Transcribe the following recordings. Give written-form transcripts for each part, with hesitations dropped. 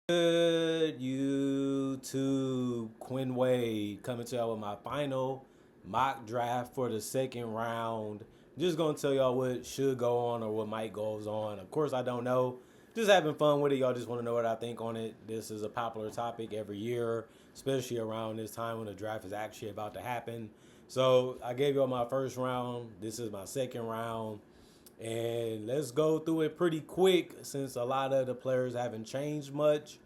Good YouTube, Quinn Wade coming to y'all with my final mock draft for the second round. Just gonna tell y'all what should go on or what might goes on. Of course, I don't know. Just having fun with it. Y'all just want to know what I think on it. This is a popular topic every year, especially around this time when the draft is actually about to happen. So I gave y'all my first round. This is my second round. And let's go through it pretty quick since a lot of the players haven't changed much.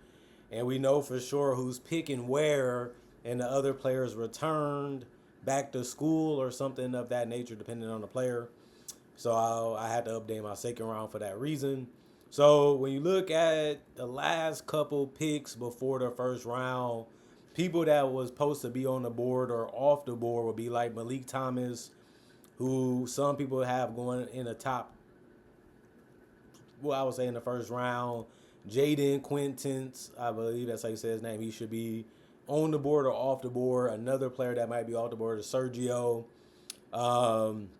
And we know for sure who's picking where, and the other players returned back to school or something of that nature, depending on the player. So I had to update my second round for that reason. So when you look at the last couple picks before the first round, people that was supposed to be on the board or off the board would be like Malik Thomas, who some people have going in the top, well, I would say in the first round. Jaden Quintance, I believe that's how you say his name. He should be on the board or off the board. Another player that might be off the board is Sergio. Um,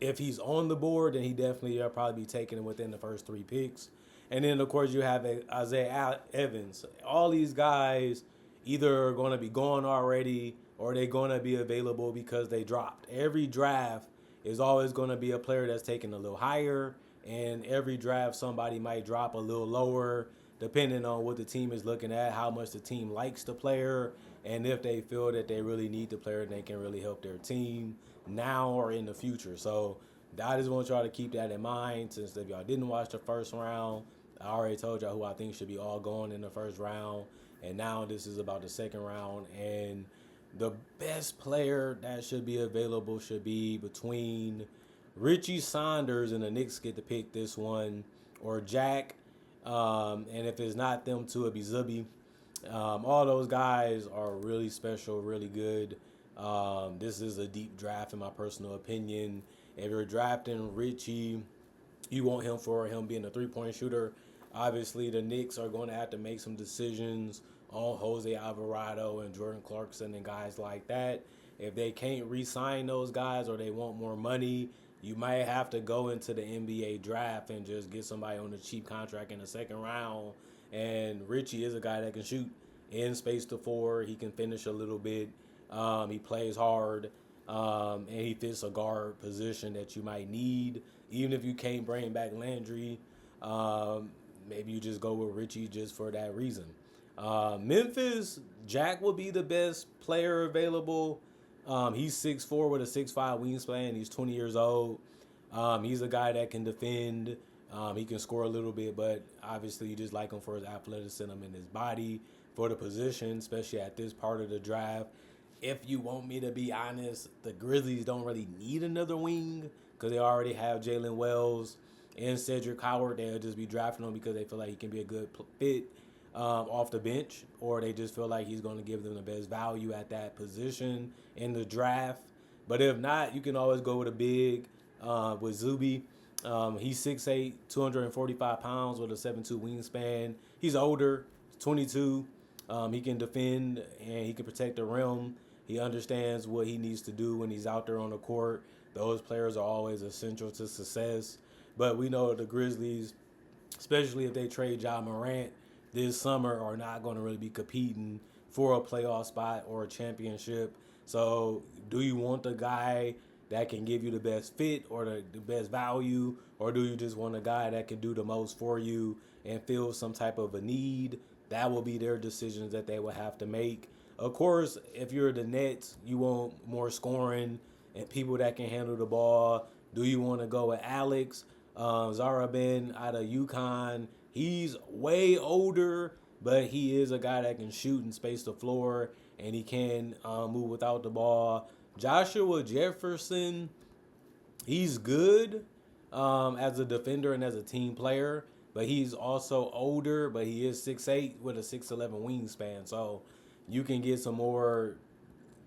if he's on the board, then he definitely will probably be taken within the first three picks. And then, of course, you have Isaiah Evans. All these guys either are going to be gone already or they're going to be available because they dropped. Every draft is always going to be a player that's taken a little higher, and every draft somebody might drop a little lower depending on what the team is looking at, how much the team likes the player, and if they feel that they really need the player and they can really help their team now or in the future. So I just want y'all to keep that in mind. Since if y'all didn't watch the first round, I already told y'all who I think should be all going in the first round. And now this is about the second round. And the best player that should be available should be between Richie Saunders, and the Knicks get to pick this one, or Jack. And if it's not them two, it'd be Zuby. All those guys are really special, really good. This is a deep draft, in my personal opinion. If you're drafting Richie, you want him for him being a three-point shooter. Obviously, the Knicks are going to have to make some decisions on Jose Alvarado and Jordan Clarkson and guys like that. If they can't re-sign those guys or they want more money, you might have to go into the NBA draft and just get somebody on a cheap contract in the second round. And Richie is a guy that can shoot in space to four. He can finish a little bit. He plays hard. And he fits a guard position that you might need. Even if you can't bring back Landry, maybe you just go with Richie just for that reason. Memphis, Jack will be the best player available. He's 6'4" with a 6'5" wingspan. He's 20 years old. He's a guy that can defend. He can score a little bit, but obviously you just like him for his athleticism and his body for the position, especially at this part of the draft. If you want me to be honest, the Grizzlies don't really need another wing because they already have Jalen Wells and Cedric Howard. They'll just be drafting him because they feel like he can be a good fit off the bench, or they just feel like he's going to give them the best value at that position in the draft. But if not, you can always go with a big with Zuby. He's 6'8", 245 pounds with a 7'2" wingspan. He's older, 22. He can defend and he can protect the rim. He understands what he needs to do when he's out there on the court. Those players are always essential to success. But we know the Grizzlies, especially if they trade Ja Morant this summer, are not going to really be competing for a playoff spot or a championship. So do you want the guy that can give you the best fit or the best value, or do you just want a guy that can do the most for you and fill some type of a need? That will be their decisions that they will have to make. Of course, if you're the Nets, you want more scoring and people that can handle the ball. Do you want to go with Alex Zarabin out of UConn? He's way older, but he is a guy that can shoot and space the floor, and he can move without the ball. Joshua Jefferson, he's good as a defender and as a team player, but he's also older, but he is 6'8" with a 6'11" wingspan. So you can get some more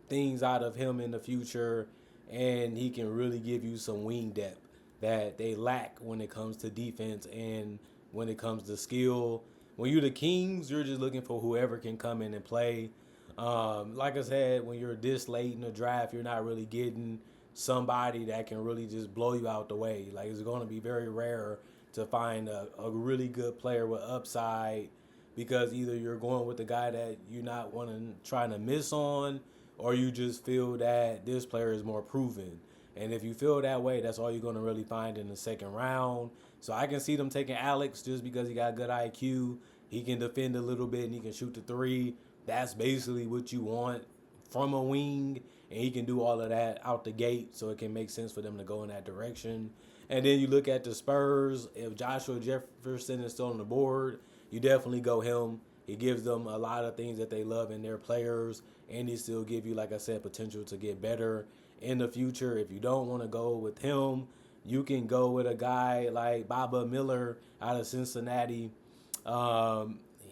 things out of him in the future, and he can really give you some wing depth that they lack when it comes to defense and when it comes to skill. When you're the Kings, you're just looking for whoever can come in and play. Like I said, when you're this late in the draft, you're not really getting somebody that can really just blow you out the way. Like, it's going to be very rare to find a really good player with upside because either you're going with the guy that you're not wanting trying to miss on, or you just feel that this player is more proven. And if you feel that way, that's all you're going to really find in the second round. So I can see them taking Alex just because he got good IQ. He can defend a little bit and he can shoot the three. That's basically what you want from a wing, and he can do all of that out the gate, so it can make sense for them to go in that direction. And then you look at the Spurs. If Joshua Jefferson is still on the board, you definitely go him. He gives them a lot of things that they love in their players, and he still give you, like I said, potential to get better in the future. If you don't want to go with him, you can go with a guy like Baba Miller out of Cincinnati.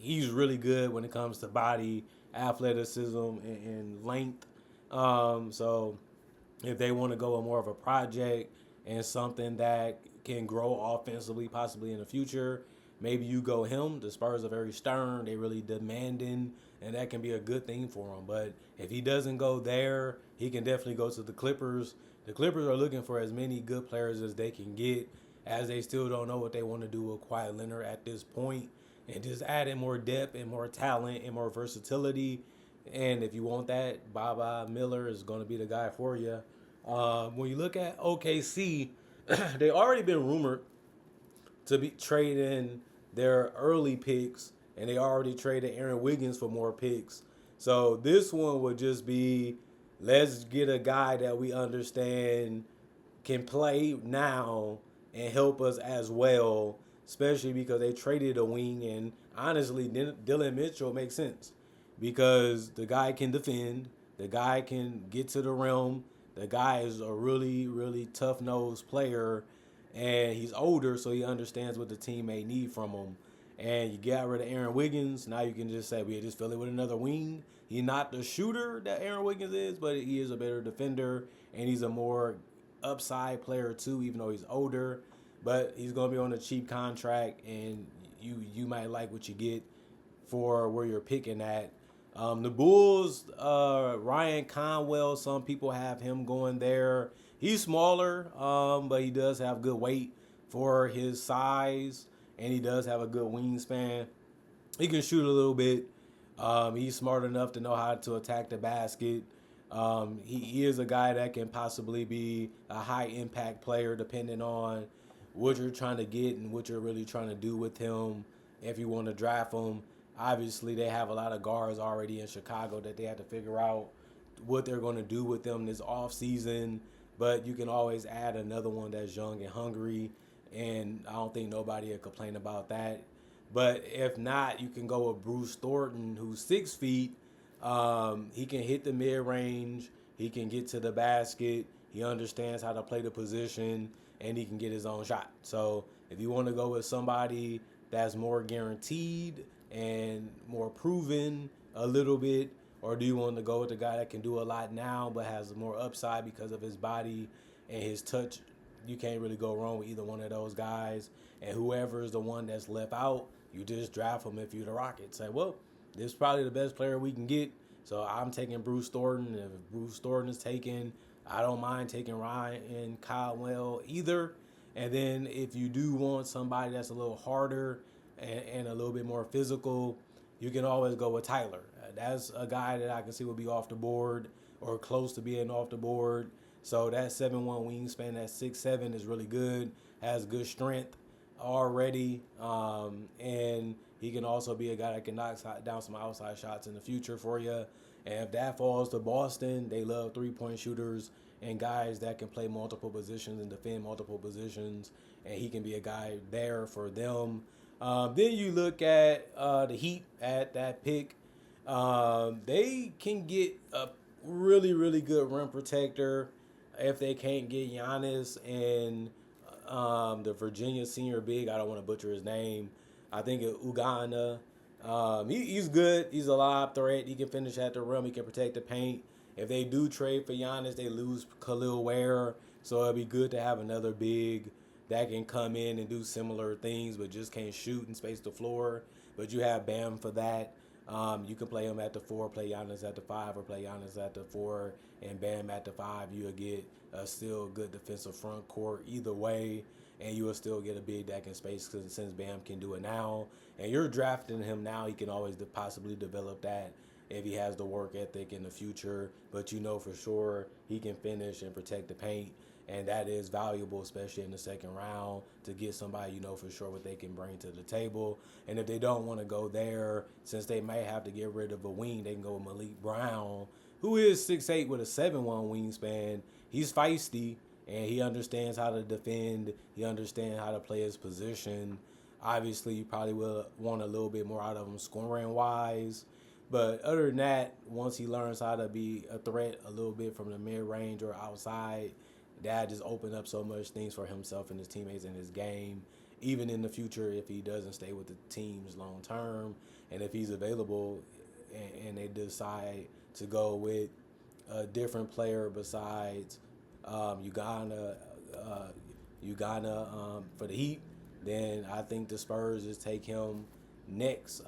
He's really good when it comes to body, athleticism, and length. So if they want to go with more of a project and something that can grow offensively, possibly in the future, maybe you go him. The Spurs are very stern; they really demanding, and that can be a good thing for him. But if he doesn't go there, he can definitely go to the Clippers. The Clippers are looking for as many good players as they can get, as they still don't know what they want to do with Kawhi Leonard at this point, and just adding more depth and more talent and more versatility. And if you want that, Baba Miller is going to be the guy for you. When you look at OKC, they already been rumored to be trading their early picks, and they already traded Aaron Wiggins for more picks. So this one would just be, let's get a guy that we understand can play now and help us as well, especially because they traded a wing. And honestly, Dylan Mitchell makes sense because the guy can defend, the guy can get to the rim, the guy is a really, really tough nosed player, and he's older, so he understands what the team may need from him. And you got rid of Aaron Wiggins. Now you can just say we just fill it with another wing. He's not the shooter that Aaron Wiggins is, but he is a better defender, and he's a more upside player too, even though he's older. But he's going to be on a cheap contract, and you might like what you get for where you're picking at. The Bulls, Ryan Conwell, some people have him going there. He's smaller, but he does have good weight for his size, and he does have a good wingspan. He can shoot a little bit. He's smart enough to know how to attack the basket. He is a guy that can possibly be a high impact player depending on what you're trying to get and what you're really trying to do with him. If you want to draft him, obviously they have a lot of guards already in Chicago that they have to figure out what they're going to do with them this off season. But you can always add another one that's young and hungry, and I don't think nobody will complain about that. But if not, you can go with Bruce Thornton, who's 6 feet. He can hit the mid range. He can get to the basket. He understands how to play the position, and he can get his own shot. So if you want to go with somebody that's more guaranteed and more proven a little bit, or do you want to go with the guy that can do a lot now but has more upside because of his body and his touch? You can't really go wrong with either one of those guys. And whoever is the one that's left out, you just draft him if you're the Rockets. Say, well, this is probably the best player we can get, so I'm taking Bruce Thornton. If Bruce Thornton is taken, I don't mind taking Ryan and Caldwell either. And then if you do want somebody that's a little harder and a little bit more physical, you can always go with Tyler. That's a guy that I can see will be off the board or close to being off the board. So that 7'1" wingspan, that 6'7" is really good, has good strength already, and he can also be a guy that can knock down some outside shots in the future for you. And if that falls to Boston, they love three-point shooters and guys that can play multiple positions and defend multiple positions, and he can be a guy there for them. Then you look at the Heat at that pick. They can get a really, really good rim protector if they can't get Giannis and the Virginia senior big. I don't want to butcher his name. I think Uganda. He's good. He's a lob threat. He can finish at the rim. He can protect the paint. If they do trade for Giannis, they lose Khalil Ware. So it'll be good to have another big that can come in and do similar things but just can't shoot and space the floor. But you have Bam for that. You can play him at the 4, play Giannis at the 5, or play Giannis at the 4 and Bam at the 5. You'll get a still good defensive front court either way, and you will still get a big that can space since Bam can do it now. And you're drafting him now, he can always possibly develop that if he has the work ethic in the future. But you know for sure he can finish and protect the paint, and that is valuable, especially in the second round, to get somebody you know for sure what they can bring to the table. And if they don't want to go there, since they may have to get rid of a wing, they can go with Malik Brown, who is 6'8" with a 7'1" wingspan. He's feisty, and he understands how to defend. He understands how to play his position. Obviously, you probably will want a little bit more out of him scoring-wise. But other than that, once he learns how to be a threat a little bit from the mid-range or outside, that just opened up so much things for himself and his teammates in his game. Even in the future, if he doesn't stay with the teams long term, and if he's available, and they decide to go with a different player besides Uganda for the Heat, then I think the Spurs just take him next,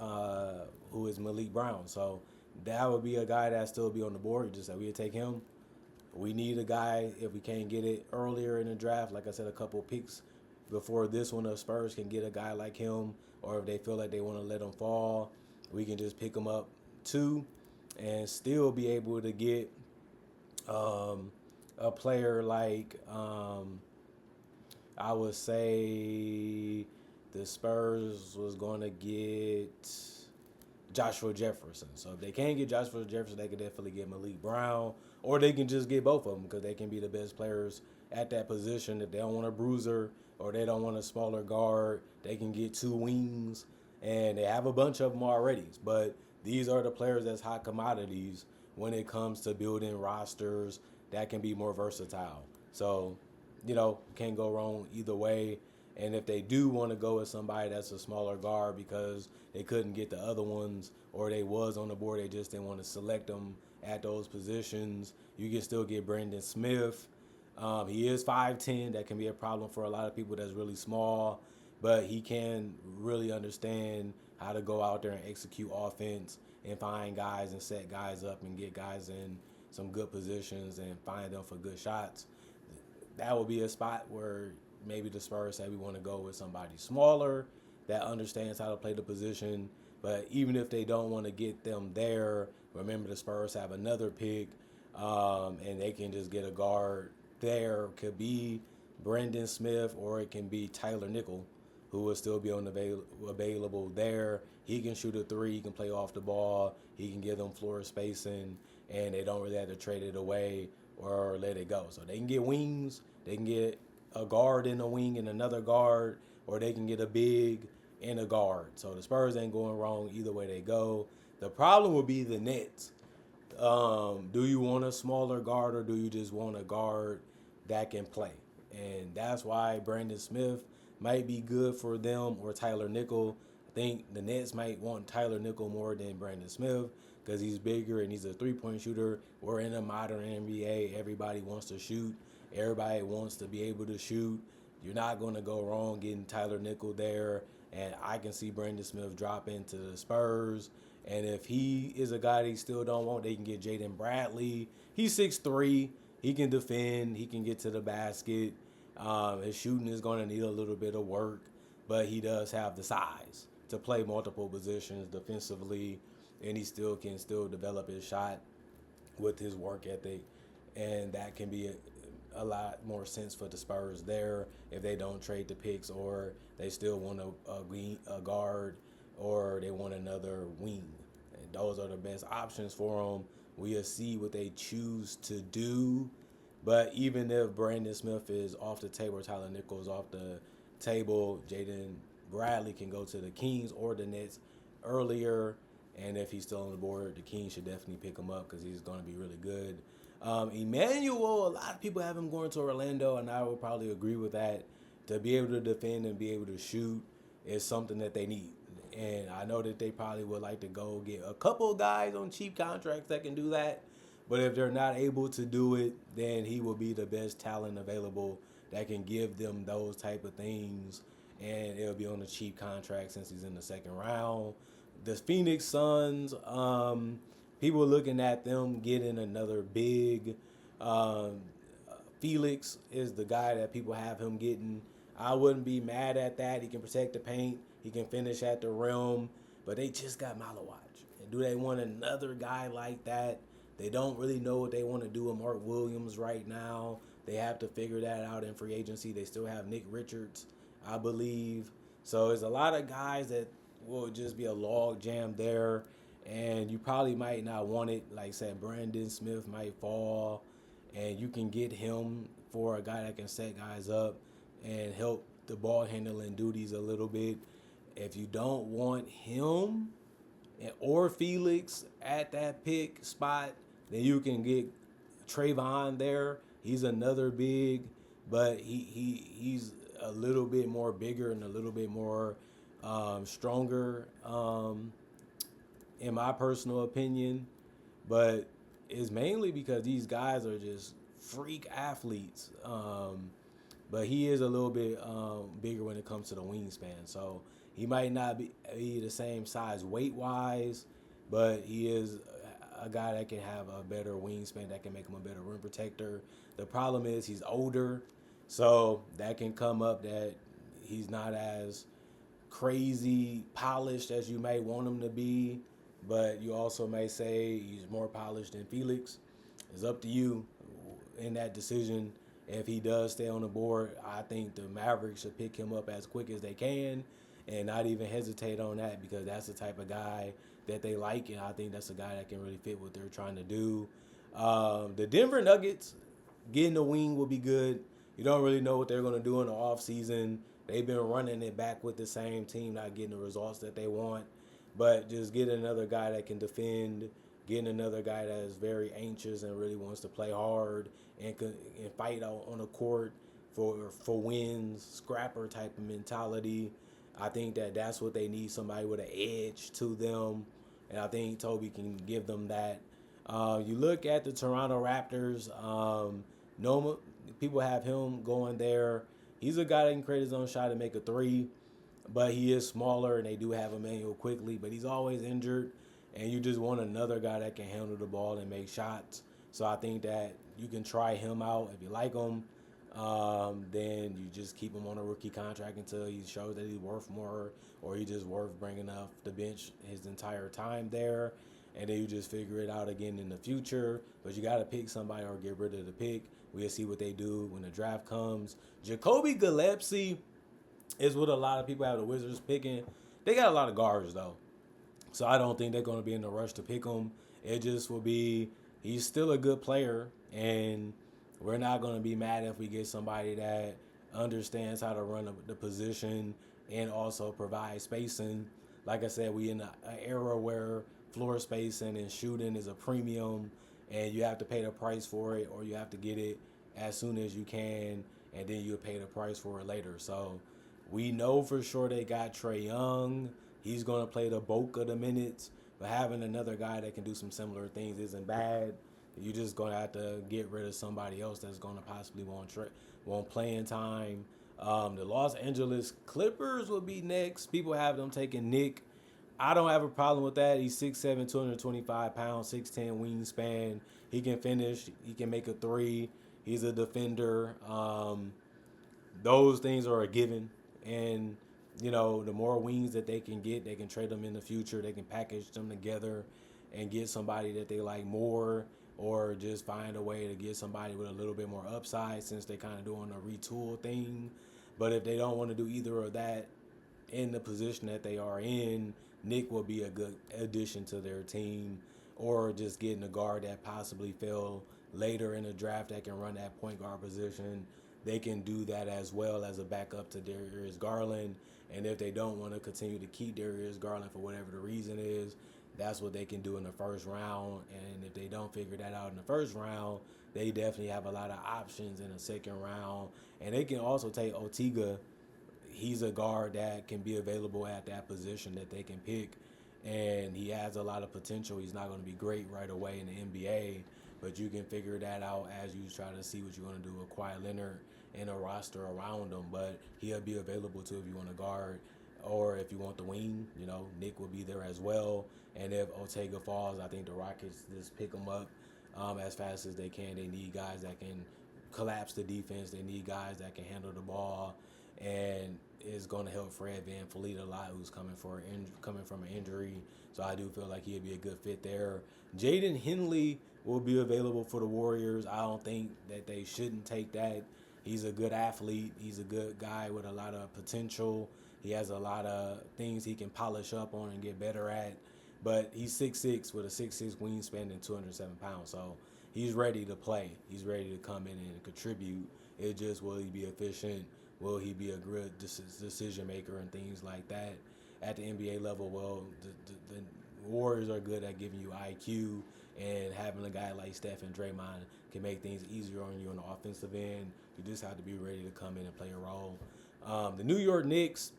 who is Malik Brown. So that would be a guy that still be on the board. Just that we would take him. We need a guy, if we can't get it earlier in the draft, like I said, a couple picks before this one, the Spurs can get a guy like him, or if they feel like they want to let him fall, we can just pick him up too and still be able to get a player like, I would say the Spurs was going to get Joshua Jefferson. So if they can't get Joshua Jefferson, they could definitely get Malik Brown, or they can just get both of them because they can be the best players at that position. If they don't want a bruiser or they don't want a smaller guard, they can get 2 wings, and they have a bunch of them already. But these are the players that's hot commodities when it comes to building rosters that can be more versatile. So, can't go wrong either way. And if they do want to go with somebody that's a smaller guard because they couldn't get the other ones, or they was on the board, they just didn't want to select them at those positions, you can still get Brandon Smith. He is 5'10". That can be a problem for a lot of people that's really small, but he can really understand how to go out there and execute offense and find guys and set guys up and get guys in some good positions and find them for good shots. That would be a spot where maybe the Spurs say we want to go with somebody smaller that understands how to play the position. But even if they don't want to get them there, remember the Spurs have another pick, and they can just get a guard there. Could be Brendan Smith, or it can be Tyler Nickel, who will still be available there. He can shoot a 3, he can play off the ball, he can give them floor spacing, and they don't really have to trade it away or let it go. So they can get wings, they can get a guard in a wing and another guard, or they can get a big and a guard. So the Spurs ain't going wrong either way they go. The problem will be the Nets. Do you want a smaller guard, or do you just want a guard that can play? And that's why Brandon Smith might be good for them, or Tyler Nickel. I think the Nets might want Tyler Nickel more than Brandon Smith because he's bigger and he's a three-point shooter. We're in a modern NBA. Everybody wants to shoot. Everybody wants to be able to shoot. You're not going to go wrong getting Tyler Nickel there. And I can see Brandon Smith drop into the Spurs. And if he is a guy they still don't want, they can get Jaden Bradley. He's 6'3". He can defend. He can get to the basket. His shooting is going to need a little bit of work, but he does have the size to play multiple positions defensively, and he still can develop his shot with his work ethic, and that can be a lot more sense for the Spurs there if they don't trade the picks, or they still want a guard, or they want another wing. And those are the best options for them. We'll see what they choose to do. But even if Brandon Smith is off the table, or Tyler Nickel is off the table, Jaden Bradley can go to the Kings or the Nets earlier. And if he's still on the board, the Kings should definitely pick him up because he's going to be really good. Emmanuel, a lot of people have him going to Orlando, and I would probably agree with that. To be able to defend and be able to shoot is something that they need. And I know that they probably would like to go get a couple of guys on cheap contracts that can do that. But if they're not able to do it, then he will be the best talent available that can give them those type of things. And it'll be on a cheap contract since he's in the second round. The Phoenix Suns, people looking at them getting another big. Um, Felix is the guy that people have him getting. I wouldn't be mad at that. He can protect the paint. He can finish at the rim. But they just got Malawach. And do they want another guy like that? They don't really know what they want to do with Mark Williams right now. They have to figure that out in free agency. They still have Nick Richards, I believe. So there's a lot of guys that will just be a log jam there. And you probably might not want it. Like I said, Brandon Smith might fall. And you can get him for a guy that can set guys up and help the ball handling duties a little bit. If you don't want him or Felix at that pick spot, then you can get Trayvon there. He's another big, but he's a little bit more bigger and a little bit more stronger, in my personal opinion. But it's mainly because these guys are just freak athletes. But he is a little bit bigger when it comes to the wingspan. So he might not be the same size weight wise, but he is a guy that can have a better wingspan, that can make him a better rim protector. The problem is he's older, so that can come up that he's not as crazy polished as you may want him to be, but you also may say he's more polished than Felix. It's up to you in that decision. If he does stay on the board, I think the Mavericks should pick him up as quick as they can and not even hesitate on that, because that's the type of guy that they like, and I think that's a guy that can really fit what they're trying to do. The Denver Nuggets, getting the wing will be good. You don't really know what they're going to do in the offseason. They've been running it back with the same team, not getting the results that they want. But just getting another guy that can defend, getting another guy that is very anxious and really wants to play hard and fight out on the court for wins, scrapper type of mentality. I think that's what they need, somebody with an edge to them. And I think Toby can give them that. You look at the Toronto Raptors, Noma, people have him going there. He's a guy that can create his own shot and make a three, but he is smaller, and they do have Emmanuel Quickly, but he's always injured, and you just want another guy that can handle the ball and make shots. So I think that you can try him out. If you like him, then you just keep him on a rookie contract until he shows that he's worth more, or he's just worth bringing off the bench his entire time there. And then you just figure it out again in the future. But you got to pick somebody or get rid of the pick. We'll see what they do when the draft comes. Jacoby Gillespie is what a lot of people have the Wizards picking. They got a lot of guards, though. So I don't think they're going to be in a rush to pick him. It just will be, he's still a good player, and we're not going to be mad if we get somebody that understands how to run the position and also provide spacing. Like I said, we in an era where floor spacing and shooting is a premium, and you have to pay the price for it, or you have to get it as soon as you can, and then you'll pay the price for it later. So we know for sure they got Trae Young. He's going to play the bulk of the minutes, but having another guy that can do some similar things isn't bad. You're just going to have to get rid of somebody else that's going to possibly want playing time. The Los Angeles Clippers will be next. People have them taking Nick. I don't have a problem with that. He's 6'7", 225 pounds, 6'10" wingspan. He can finish. He can make a three. He's a defender. Those things are a given. And, you know, the more wings that they can get, they can trade them in the future. They can package them together and get somebody that they like more, or just find a way to get somebody with a little bit more upside, since they're kind of doing a retool thing. But if they don't want to do either of that in the position that they are in, Nick will be a good addition to their team, or just getting a guard that possibly fell later in the draft that can run that point guard position. They can do that as well as a backup to Darius Garland. And if they don't want to continue to keep Darius Garland for whatever the reason is, that's what they can do in the first round. And if they don't figure that out in the first round, they definitely have a lot of options in the second round. And they can also take Ortega. He's a guard that can be available at that position that they can pick, and he has a lot of potential. He's not going to be great right away in the NBA, but you can figure that out as you try to see what you're going to do with Kawhi Leonard and a roster around him. But he'll be available too if you want to guard or if you want the wing, Nick will be there as well. And if Ortega falls, I think the Rockets just pick him up as fast as they can. They need guys that can collapse the defense. They need guys that can handle the ball, and is going to help Fred VanVleet a lot, who's coming from an injury. So I do feel like he'd be a good fit there. Jaden Henley will be available for the Warriors. I don't think that they shouldn't take that. He's a good athlete. He's a good guy with a lot of potential. He has a lot of things he can polish up on and get better at. But he's 6'6" with a 6'6" wingspan and 207 pounds. So he's ready to play. He's ready to come in and contribute. It just, will he be efficient? Will he be a good decision maker and things like that? At the NBA level, well, the Warriors are good at giving you IQ, and having a guy like Steph and Draymond can make things easier on you on the offensive end. You just have to be ready to come in and play a role. The New York Knicks,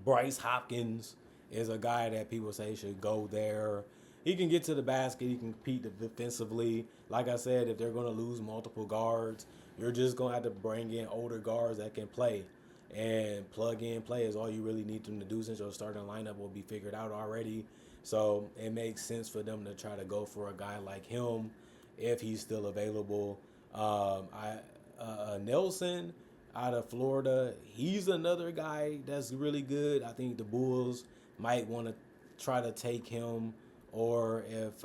Bryce Hopkins is a guy that people say should go there. He can get to the basket. He can compete defensively. Like I said, if they're going to lose multiple guards, you're just going to have to bring in older guards that can play. And plug in play is all you really need them to do, since your starting lineup will be figured out already. So it makes sense for them to try to go for a guy like him if he's still available. Nelson out of Florida, he's another guy that's really good. I think the Bulls might want to try to take him, or if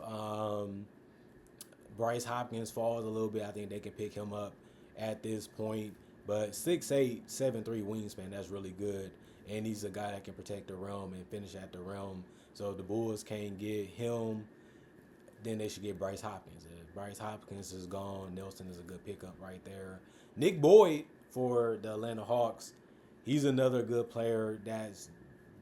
Bryce Hopkins falls a little bit, I think they can pick him up at this point. But 6'8", 7'3" wingspan, that's really good. And he's a guy that can protect the rim and finish at the rim. So if the Bulls can't get him, then they should get Bryce Hopkins. If Bryce Hopkins is gone, Nelson is a good pickup right there. Nick Boyd for the Atlanta Hawks, he's another good player that's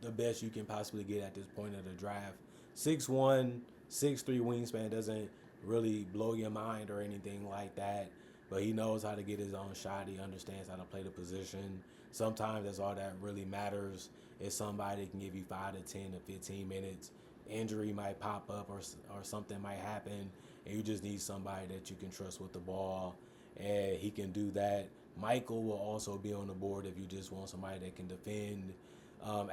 the best you can possibly get at this point of the draft. 6'1", 6'3" wingspan doesn't really blow your mind or anything like that, but he knows how to get his own shot. He understands how to play the position. Sometimes that's all that really matters, is somebody that can give you 5 to 10 to 15 minutes. Injury might pop up, or something might happen, and you just need somebody that you can trust with the ball, and he can do that. Michael will also be on the board if you just want somebody that can defend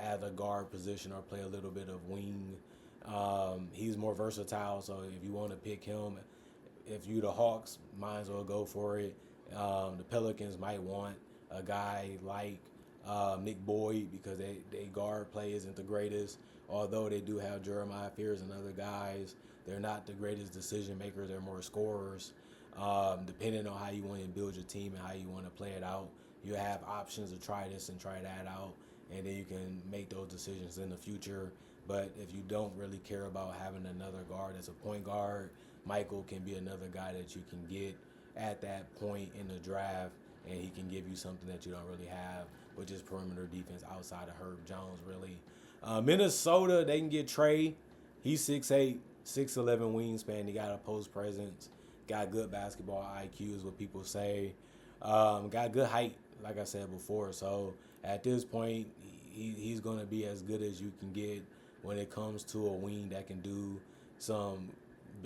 at the guard position or play a little bit of wing. He's more versatile, so if you want to pick him, if you the Hawks, might as well go for it. The Pelicans might want a guy like Nick Boyd, because they guard play isn't the greatest. Although they do have Jeremiah Fears and other guys, they're not the greatest decision makers. They're more scorers. Depending on how you want to build your team and how you want to play it out, you have options to try this and try that out, and then you can make those decisions in the future. But if you don't really care about having another guard as a point guard, Michael can be another guy that you can get at that point in the draft, and he can give you something that you don't really have, which is perimeter defense outside of Herb Jones, really. Minnesota, they can get Trey. He's 6'8", 6'11" wingspan. He got a post presence. Got good basketball IQ is what people say. Got good height, like I said before. So at this point, he's going to be as good as you can get when it comes to a wing that can do some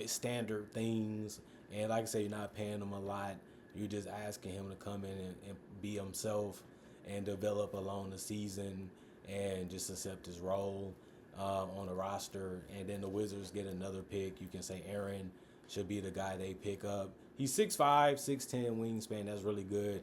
standard things. And like I say, you're not paying him a lot. You're just asking him to come in and be himself and develop along the season and just accept his role on the roster. And then the Wizards get another pick. You can say Aaron should be the guy they pick up. He's 6'5", 6'10" wingspan. That's really good.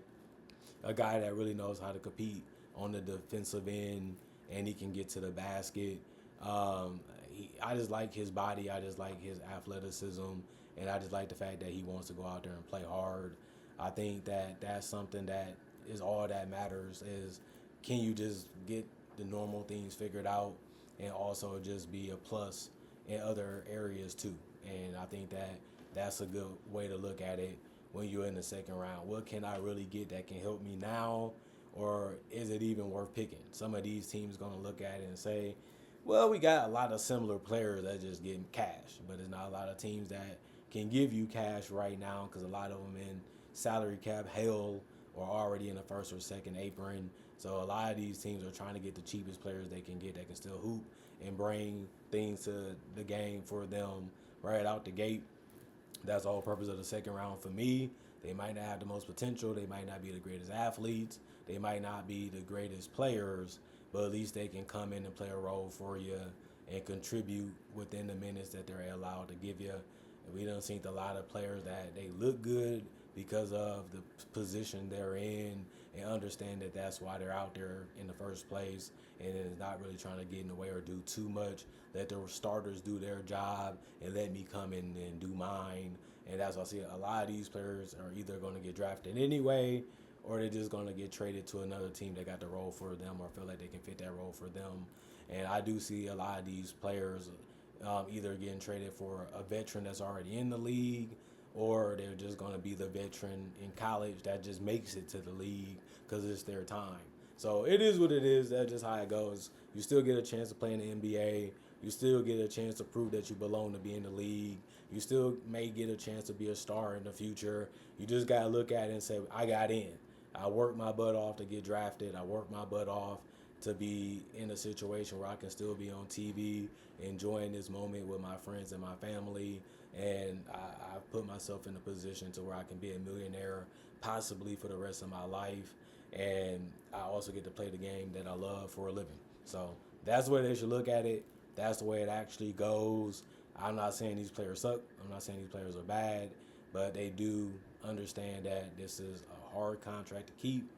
A guy that really knows how to compete on the defensive end, and he can get to the basket. I just like his body. I just like his athleticism, and I just like the fact that he wants to go out there and play hard. I think that that's something that is all that matters, is can you just get the normal things figured out and also just be a plus in other areas too. And I think that that's a good way to look at it when you're in the second round. What can I really get that can help me now, or is it even worth picking? Some of these teams going to look at it and say, well, we got a lot of similar players that just getting cash, but there's not a lot of teams that can give you cash right now, because a lot of them in salary cap hell or already in the first or second apron. So a lot of these teams are trying to get the cheapest players they can get that can still hoop and bring things to the game for them right out the gate. That's the whole purpose of the second round for me. They might not have the most potential. They might not be the greatest athletes. They might not be the greatest players, but at least they can come in and play a role for you and contribute within the minutes that they're allowed to give you. And we done seen a lot of players that they look good because of the position they're in and understand that that's why they're out there in the first place, and it's not really trying to get in the way or do too much. Let the starters do their job and let me come in and do mine. And that's why I see a lot of these players are either going to get drafted anyway, or they're just going to get traded to another team that got the role for them or feel like they can fit that role for them. And I do see a lot of these players either getting traded for a veteran that's already in the league, or they're just going to be the veteran in college that just makes it to the league because it's their time. So it is what it is. That's just how it goes. You still get a chance to play in the NBA. You still get a chance to prove that you belong to be in the league. You still may get a chance to be a star in the future. You just got to look at it and say, I got in. I worked my butt off to get drafted. I worked my butt off to be in a situation where I can still be on TV, enjoying this moment with my friends and my family. And I've put myself in a position to where I can be a millionaire, possibly for the rest of my life. And I also get to play the game that I love for a living. So that's the way they should look at it. That's the way it actually goes. I'm not saying these players suck. I'm not saying these players are bad, but they do understand that this is a hard contract to keep,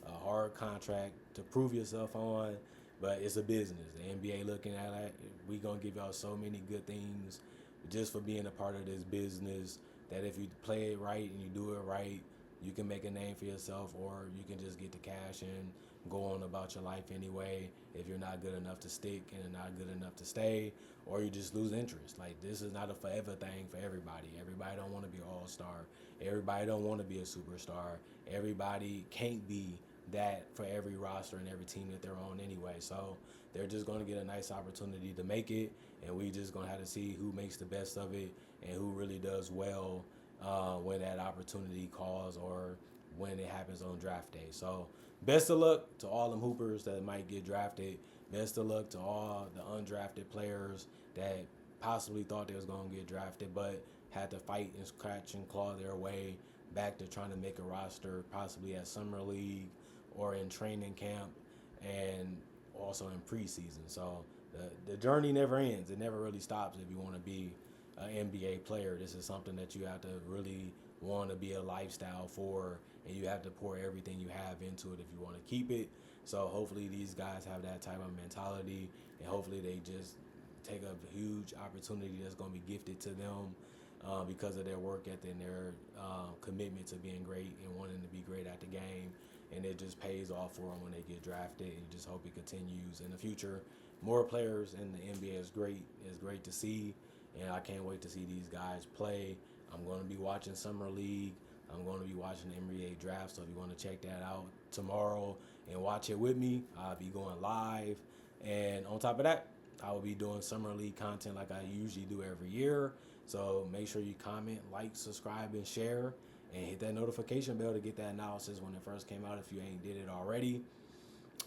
a hard contract to prove yourself on, but it's a business. The NBA looking at it, we gonna give y'all so many good things just for being a part of this business, that if you play it right and you do it right, you can make a name for yourself, or you can just get the cash and go on about your life anyway if you're not good enough to stick and not good enough to stay, or you just lose interest. Like, this is not a forever thing for everybody. Everybody don't want to be an all-star. Everybody don't want to be a superstar. Everybody can't be that for every roster and every team that they're on anyway. So they're just going to get a nice opportunity to make it, and we just going to have to see who makes the best of it and who really does well when that opportunity calls or when it happens on draft day. So best of luck to all them hoopers that might get drafted. Best of luck to all the undrafted players that possibly thought they was going to get drafted but had to fight and scratch and claw their way back to trying to make a roster, possibly at summer league or in training camp and also in preseason. So the journey never ends. It never really stops if you want to be an NBA player. This is something that you have to really want to be a lifestyle for, and you have to pour everything you have into it if you want to keep it. So hopefully these guys have that type of mentality, and hopefully they just take a huge opportunity that's going to be gifted to them because of their work ethic and their commitment to being great and wanting to be great at the game. And it just pays off for them when they get drafted. And you just hope it continues in the future. More players in the NBA is great. It's great to see, and I can't wait to see these guys play. I'm going to be watching Summer League. I'm going to be watching the NBA draft, so if you want to check that out tomorrow and watch it with me, I'll be going live. And on top of that, I will be doing Summer League content like I usually do every year. So make sure you comment, like, subscribe, and share, and hit that notification bell to get that analysis when it first came out if you ain't did it already.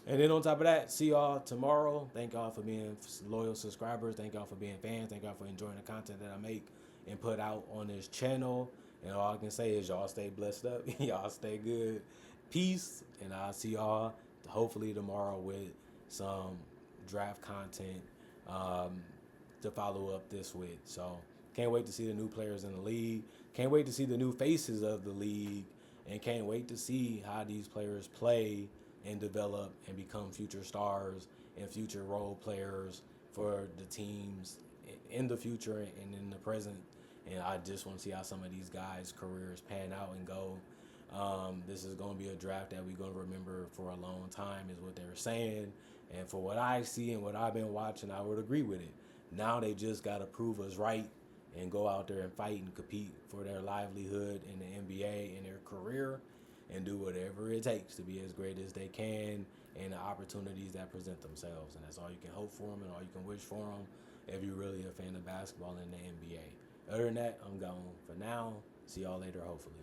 And then on top of that, see y'all tomorrow. Thank y'all for being loyal subscribers. Thank y'all for being fans. Thank y'all for enjoying the content that I make and put out on this channel. And all I can say is y'all stay blessed up. Y'all stay good. Peace. And I'll see y'all hopefully tomorrow with some draft content to follow up this with. So can't wait to see the new players in the league. Can't wait to see the new faces of the league. And can't wait to see how these players play and develop and become future stars and future role players for the teams in the future and in the present. And I just want to see how some of these guys' careers pan out and go. This is going to be a draft that we're going to remember for a long time, is what they were saying. And for what I see and what I've been watching, I would agree with it. Now they just got to prove us right and go out there and fight and compete for their livelihood in the NBA and their career, and do whatever it takes to be as great as they can and the opportunities that present themselves. And that's all you can hope for them and all you can wish for them if you're really a fan of basketball in the NBA. Other than that, I'm gone for now. See y'all later, hopefully.